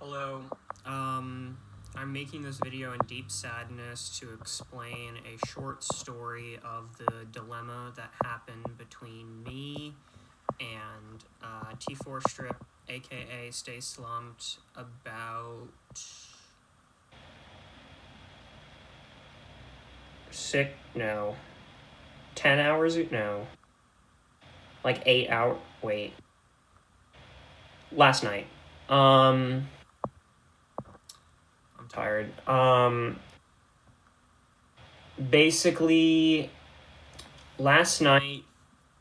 Hello. I'm making this video in deep sadness to explain a short story of the dilemma that happened between me and T4Strip, aka Stay Slumped, about 10 hours, no, like 8 hours, wait, last night. I'm tired. Basically, last night,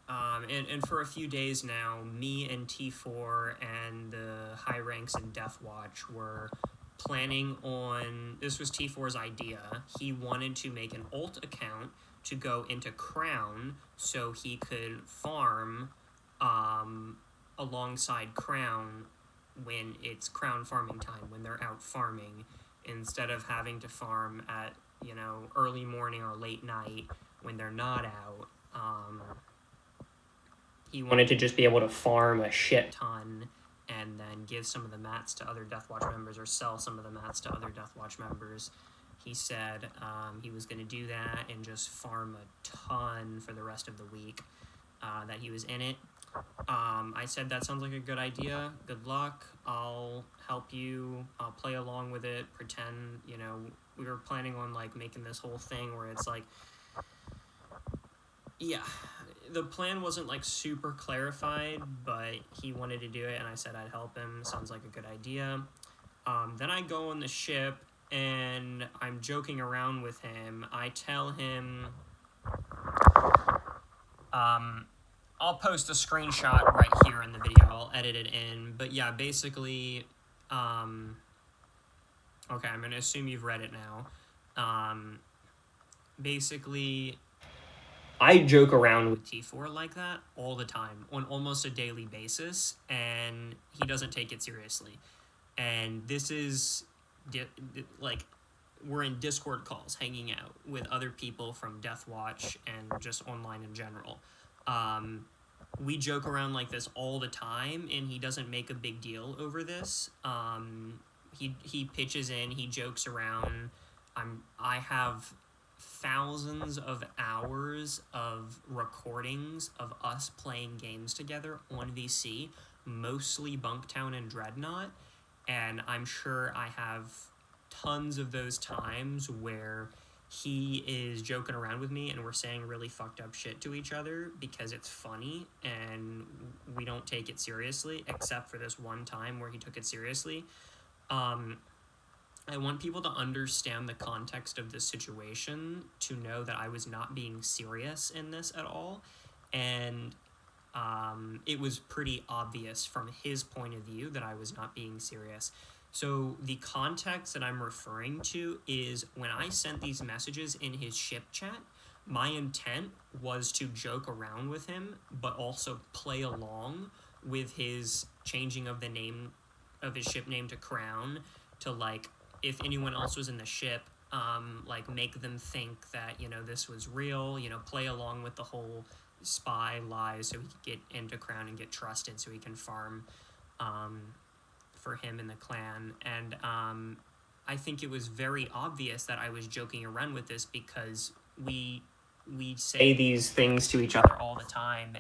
and for a few days now, me and T4 and the high ranks in Death Watch were planning on, this was T4's idea. He wanted to make an alt account to go into Crown so he could farm alongside Crown when it's Crown farming time, when they're out farming, instead of having to farm at, early morning or late night when they're not out. He wanted to just be able to farm a shit ton and then give some of the mats to other Death Watch members or sell some of the mats to other Death Watch members. He said he was going to do that and just farm a ton for the rest of the week that he was in it. I said, that sounds like a good idea. Good luck. I'll help you. I'll play along with it. Pretend, we were planning on, making this whole thing where it's, yeah, the plan wasn't, super clarified, but he wanted to do it, and I said I'd help him. Sounds like a good idea. Then I go on the ship, and I'm joking around with him. I tell him, I'll post a screenshot right here in the video. I'll edit it in. But yeah, basically, okay, I'm going to assume you've read it now. Basically, I joke around with T4 like that all the time, on almost a daily basis, and he doesn't take it seriously. And this is, we're in Discord calls, hanging out with other people from Death Watch and just online in general. We joke around like this all the time, and he doesn't make a big deal over this. He pitches in, he jokes around. I have thousands of hours of recordings of us playing games together on VC, mostly Bunktown and Dreadnought, and I'm sure I have tons of those times where he is joking around with me and we're saying really fucked up shit to each other because it's funny and we don't take it seriously, except for this one time where he took it seriously. I want people to understand the context of this situation, to know that I was not being serious in this at all, and it was pretty obvious from his point of view that I was not being serious. So the context that I'm referring to is when I sent these messages in his ship chat, my intent was to joke around with him, but also play along with his changing of the name of his ship name to Crown, to if anyone else was in the ship, make them think that, this was real, play along with the whole spy lies so he could get into Crown and get trusted so he can farm for him and the clan. And I think it was very obvious that I was joking around with this because we say these things to each other all the time,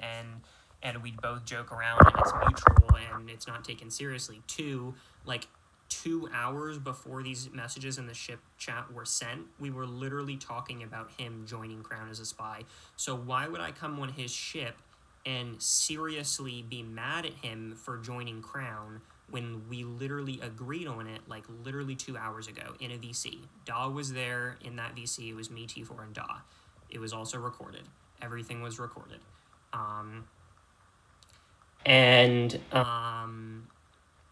and we both joke around, and it's mutual and it's not taken seriously. 2 hours before these messages in the ship chat were sent, we were literally talking about him joining Crown as a spy. So why would I come on his ship and seriously be mad at him for joining Crown when we literally agreed on it, literally 2 hours ago in a VC? Da was there in that VC. It was me, T4, and Da. It was also recorded. Everything was recorded.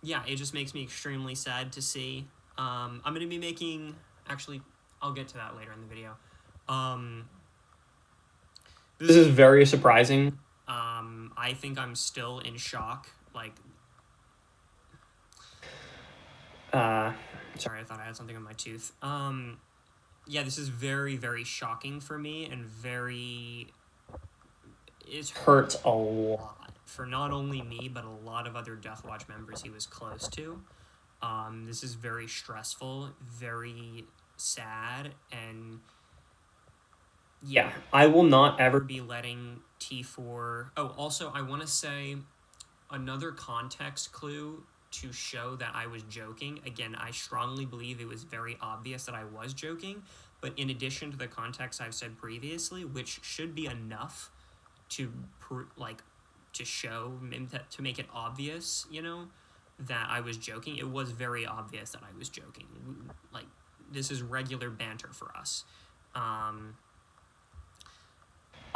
Yeah, it just makes me extremely sad to see. I'm going to be making... Actually, I'll get to that later in the video. This is very surprising. I think I'm still in shock. Sorry, I thought I had something on my tooth. Yeah, this is very, very shocking for me, and it hurts a lot for not only me, but a lot of other Death Watch members he was close to. This is very stressful, very sad, and yeah, I will not ever be letting T4... Oh, also, I want to say another context clue to show that I was joking. Again, I strongly believe it was very obvious that I was joking, but in addition to the context I've said previously, which should be enough to to show, to make it obvious, that I was joking. It was very obvious that I was joking. Like, this is regular banter for us.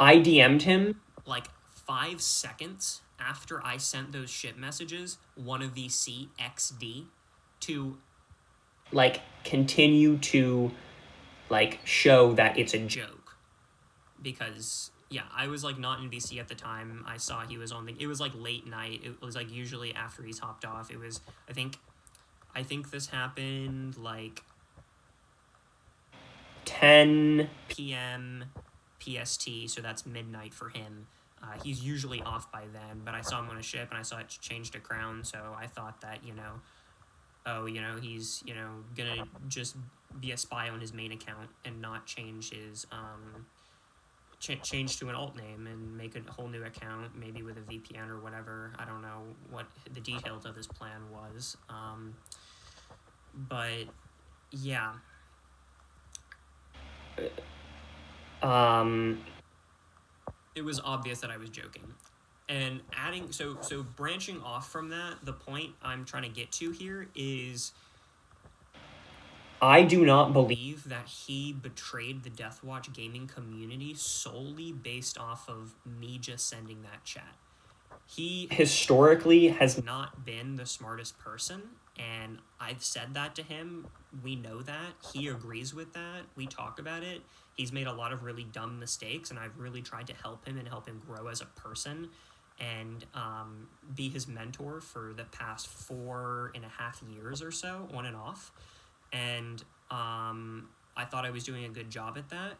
I DM'd him like 5 seconds after I sent those ship messages, wanna VC XD, to like continue to like show that it's a joke. Because yeah, I was like not in VC at the time. I saw he was on it was like late night. It was like usually after he's hopped off. It was I think this happened like 10 p.m. PST, so that's midnight for him. He's usually off by then, but I saw him on a ship and I saw it changed to Crown, so I thought that, he's, gonna just be a spy on his main account and not change his, change to an alt name and make a whole new account, maybe with a VPN or whatever. I don't know what the details of his plan was. But, yeah. It was obvious that I was joking. And so branching off from that, the point I'm trying to get to here is I do not believe that he betrayed the Deathwatch gaming community solely based off of me just sending that chat. He historically has not been the smartest person, and I've said that to him. We know that. He agrees with that. We talk about it. He's made a lot of really dumb mistakes, and I've really tried to help him and help him grow as a person and be his mentor for the past 4.5 years or so, on and off. And I thought I was doing a good job at that.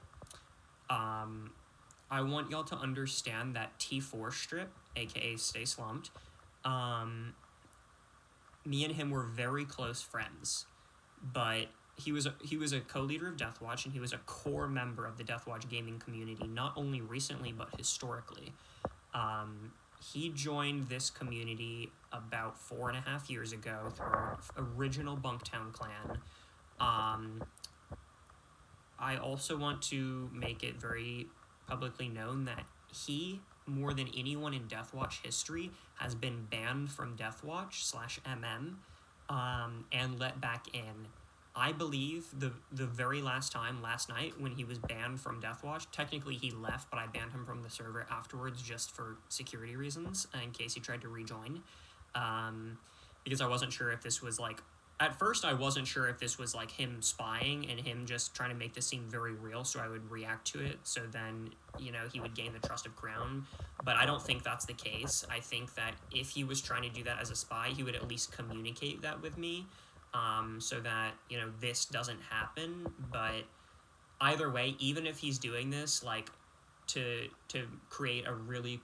I want y'all to understand that T4str1p, aka Stay Slumped, me and him were very close friends, but he was a co-leader of Deathwatch, and he was a core member of the Deathwatch gaming community, not only recently, but historically. He joined this community about 4.5 years ago through our original Bunktown clan. I also want to make it very publicly known that he, more than anyone in Deathwatch history, has been banned from Deathwatch/MM and let back in. I believe the very last night, when he was banned from Deathwatch, technically he left, but I banned him from the server afterwards just for security reasons, in case he tried to rejoin. Because I wasn't sure if this was like... At first, I wasn't sure if this was like him spying and him just trying to make this seem very real, so I would react to it, so then, he would gain the trust of Crown. But I don't think that's the case. I think that if he was trying to do that as a spy, he would at least communicate that with me, so that, this doesn't happen. But either way, even if he's doing this, like, to create a really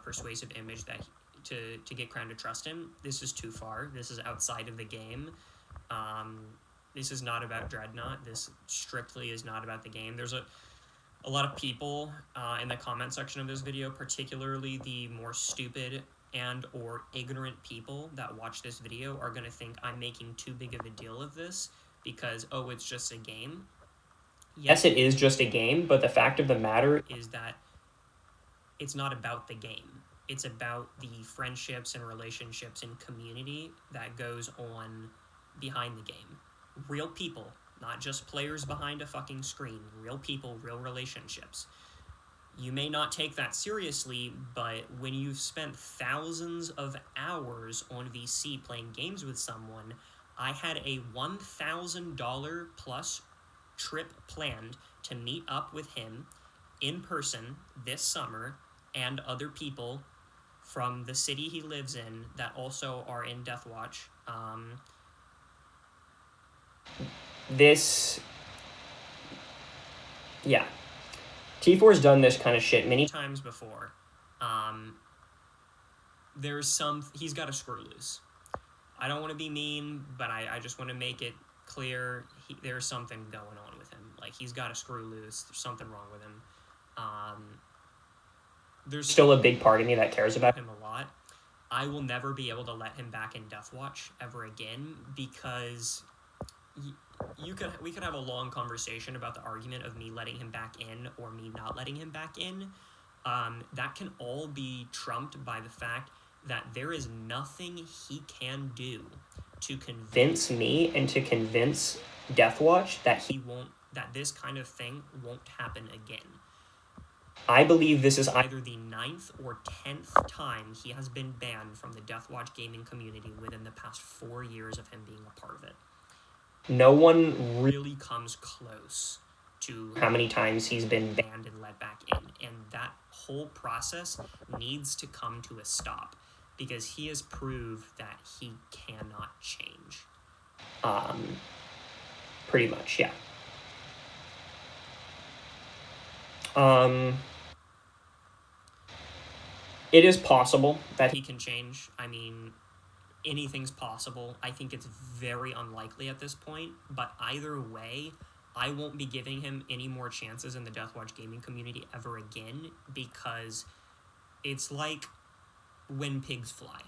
persuasive image that to get Crown to trust him, this is too far. This is outside of the game. This is not about Dreadnought. This strictly is not about the game. There's a lot of people in the comment section of this video, particularly the more stupid and or ignorant people that watch this video, are going to think I'm making too big of a deal of this because, oh, it's just a game. Yes, it is just a game, but the fact of the matter is that it's not about the game. It's about the friendships and relationships and community that goes on behind the game. Real people, not just players behind a fucking screen. Real people, real relationships. You may not take that seriously, but when you've spent thousands of hours on VC playing games with someone, I had a $1,000 plus trip planned to meet up with him in person this summer and other people from the city he lives in that also are in Deathwatch. Yeah. T4's done this kind of shit many times before. He's got a screw loose. I don't want to be mean, but I just want to make it clear there's something going on with him. Like, he's got a screw loose. There's something wrong with him. There's still a big part of me that cares about him a lot. I will never be able to let him back in Deathwatch ever again, because we could have a long conversation about the argument of me letting him back in or me not letting him back in. That can all be trumped by the fact that there is nothing he can do to convince me and to convince Deathwatch that this kind of thing won't happen again. I believe this is either the 9th or 10th time he has been banned from the Deathwatch gaming community within the past 4 years of him being a part of it. No one really comes close to how many times he's been banned and let back in, and that whole process needs to come to a stop, because he has proved that he cannot change. Pretty much, yeah. It is possible that he can change. I mean, anything's possible. I think it's very unlikely at this point, but either way, I won't be giving him any more chances in the Deathwatch gaming community ever again, because it's like when pigs fly.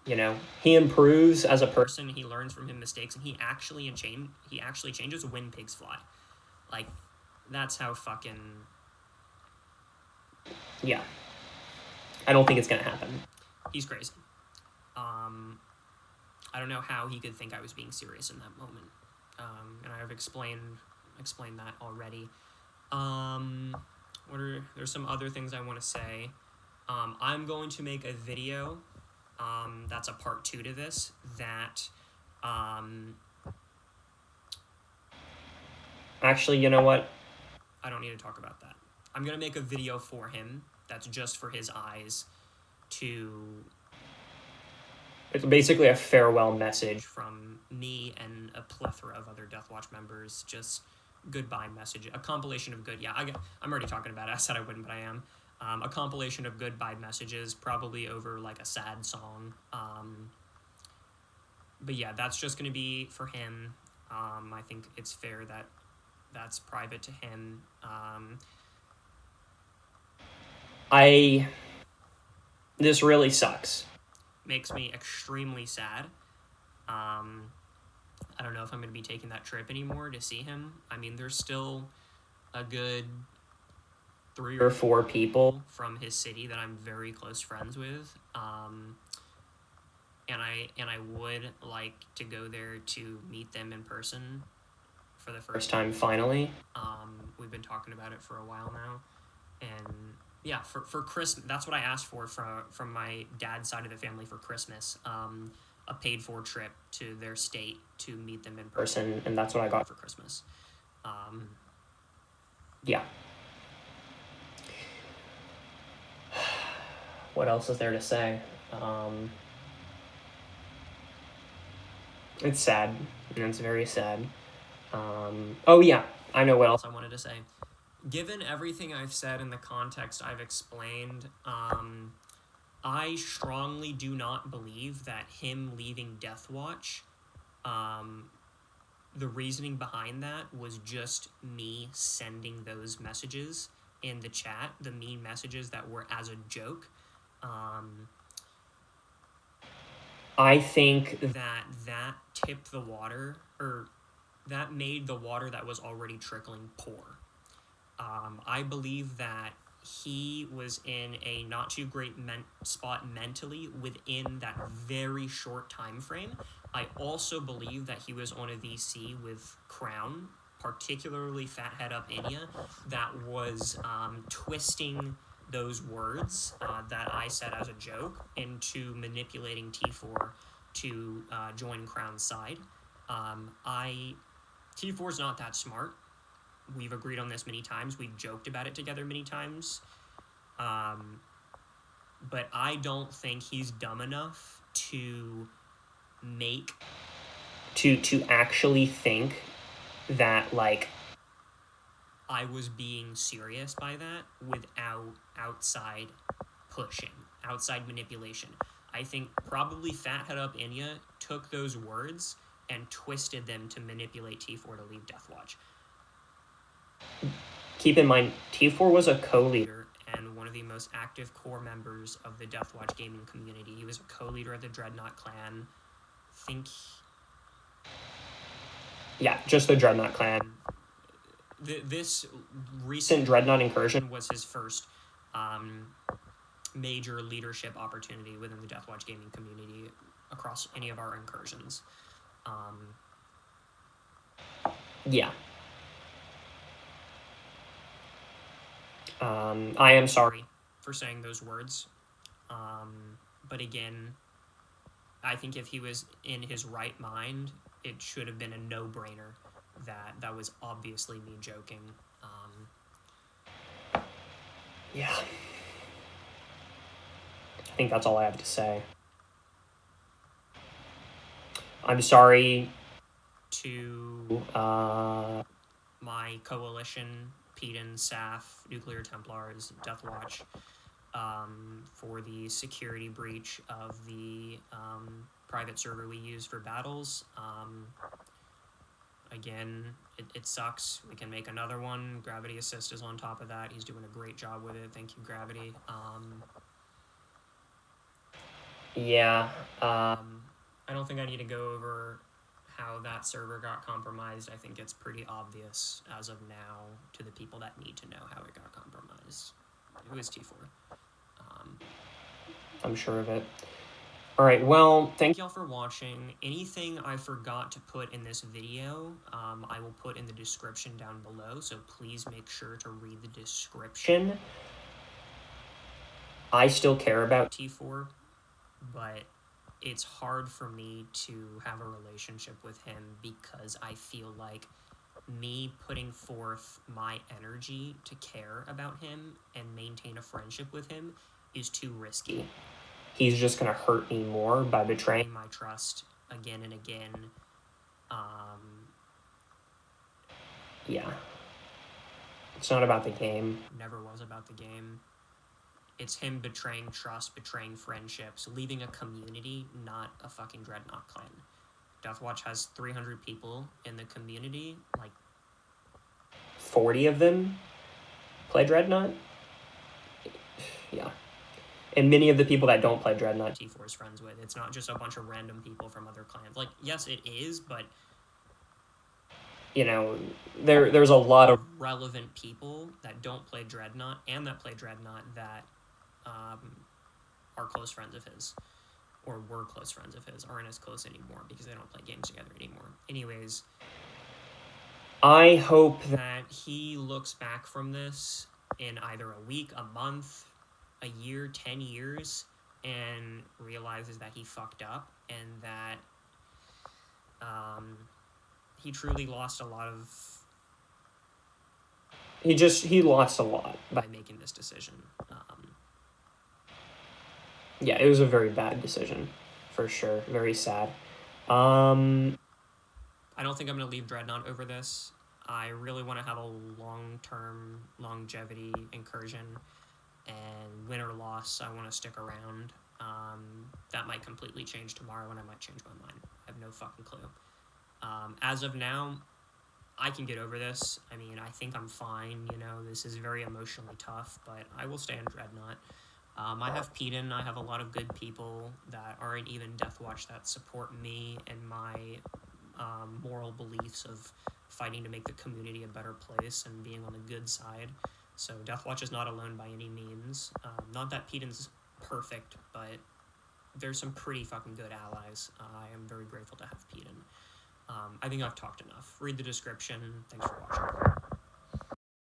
You know, he improves as a person, he learns from his mistakes, and he actually changes when pigs fly. Like, that's how fucking... Yeah. I don't think it's gonna happen. He's crazy. I don't know how he could think I was being serious in that moment. And I've explained that already. There's some other things I want to say. I'm going to make a video that's a part 2 to this, that actually, you know what? I don't need to talk about that. I'm going to make a video for him that's just for his eyes to... It's basically a farewell message from me and a plethora of other Deathwatch members. Just goodbye message. A compilation of good... Yeah, I'm already talking about it. I said I wouldn't, but I am. A compilation of goodbye messages, probably over, like, a sad song. But yeah, that's just going to be for him. I think it's fair that that's private to him. This really sucks. Makes me extremely sad. I don't know if I'm going to be taking that trip anymore to see him. I mean, there's still a good 3 or 4 people from his city that I'm very close friends with. And I would like to go there to meet them in person for the first time, finally. We've been talking about it for a while now. And yeah, for Christmas, that's what I asked for from my dad's side of the family for Christmas. A paid-for trip to their state to meet them in person, and that's what I got for Christmas. Yeah. What else is there to say? It's sad, and it's very sad. Oh yeah, I know what else I wanted to say. Given everything I've said in the context I've explained, I strongly do not believe that him leaving Deathwatch, the reasoning behind that was just me sending those messages in the chat, the mean messages that were as a joke. I think that tipped the water, or that made the water that was already trickling pour. I believe that he was in a not too great spot mentally within that very short time frame. I also believe that he was on a VC with Crown, particularly fatheadupinya, that was twisting those words that I said as a joke into manipulating T4 to join Crown's side. T4's not that smart. We've agreed on this many times. We've joked about it together many times. But I don't think he's dumb enough to actually think that, like, I was being serious by that without outside pushing, outside manipulation. I think probably fatheadupinya took those words and twisted them to manipulate T4 to leave Deathwatch. Keep in mind, T4 was a co-leader and one of the most active core members of the Deathwatch gaming community. He was a co-leader of the Dreadnought clan. Yeah, just the Dreadnought clan. This recent Dreadnought incursion was his first major leadership opportunity within the Deathwatch gaming community across any of our incursions. Yeah. I am sorry for saying those words. But again, I think if he was in his right mind, it should have been a no-brainer that was obviously me joking. Yeah. I think that's all I have to say. I'm sorry to my coalition, Peden, Saf, Nuclear Templars, Deathwatch, for the security breach of the private server we use for battles. Again, it sucks. We can make another one. Gravity Assist is on top of that. He's doing a great job with it. Thank you, Gravity. Yeah. I don't think I need to go over how that server got compromised. I think it's pretty obvious as of now to the people that need to know how it got compromised. It was T4. I'm sure of it. All right, well, thank y'all for watching. Anything I forgot to put in this video, I will put in the description down below, so please make sure to read the description. I still care about T4, but it's hard for me to have a relationship with him because I feel like me putting forth my energy to care about him and maintain a friendship with him is too risky. He's just going to hurt me more by betraying my trust again and again. Yeah. It's not about the game. Never was about the game. It's him betraying trust, betraying friendships, leaving a community, not a fucking Dreadnought clan. Deathwatch has 300 people in the community, like 40 of them play Dreadnought. Yeah. And many of the people that don't play Dreadnought, T4 is friends with. It's not just a bunch of random people from other clans. Like, yes, it is, but, you know, there's a lot of relevant people that don't play Dreadnought and that play Dreadnought that are close friends of his, or were close friends of his, aren't as close anymore because they don't play games together anymore. Anyways, I hope that he looks back from this in either a week, a month, a year, 10 years, and realizes that he fucked up and that he truly lost a lot of... He lost a lot by making this decision. Yeah, it was a very bad decision, for sure. Very sad. I don't think I'm going to leave Dreadnought over this. I really want to have a long-term longevity incursion, and win or loss, I want to stick around. That might completely change tomorrow, and I might change my mind. I have no fucking clue. As of now, I can get over this. I mean, I think I'm fine, you know. This is very emotionally tough, but I will stay in Dreadnought. I have Peden. I have a lot of good people that aren't even Deathwatch that support me and my moral beliefs of fighting to make the community a better place and being on the good side. So Deathwatch is not alone by any means. Not that Peden's perfect, but there's some pretty fucking good allies. I am very grateful to have Peden. I think I've talked enough. Read the description. Thanks for watching.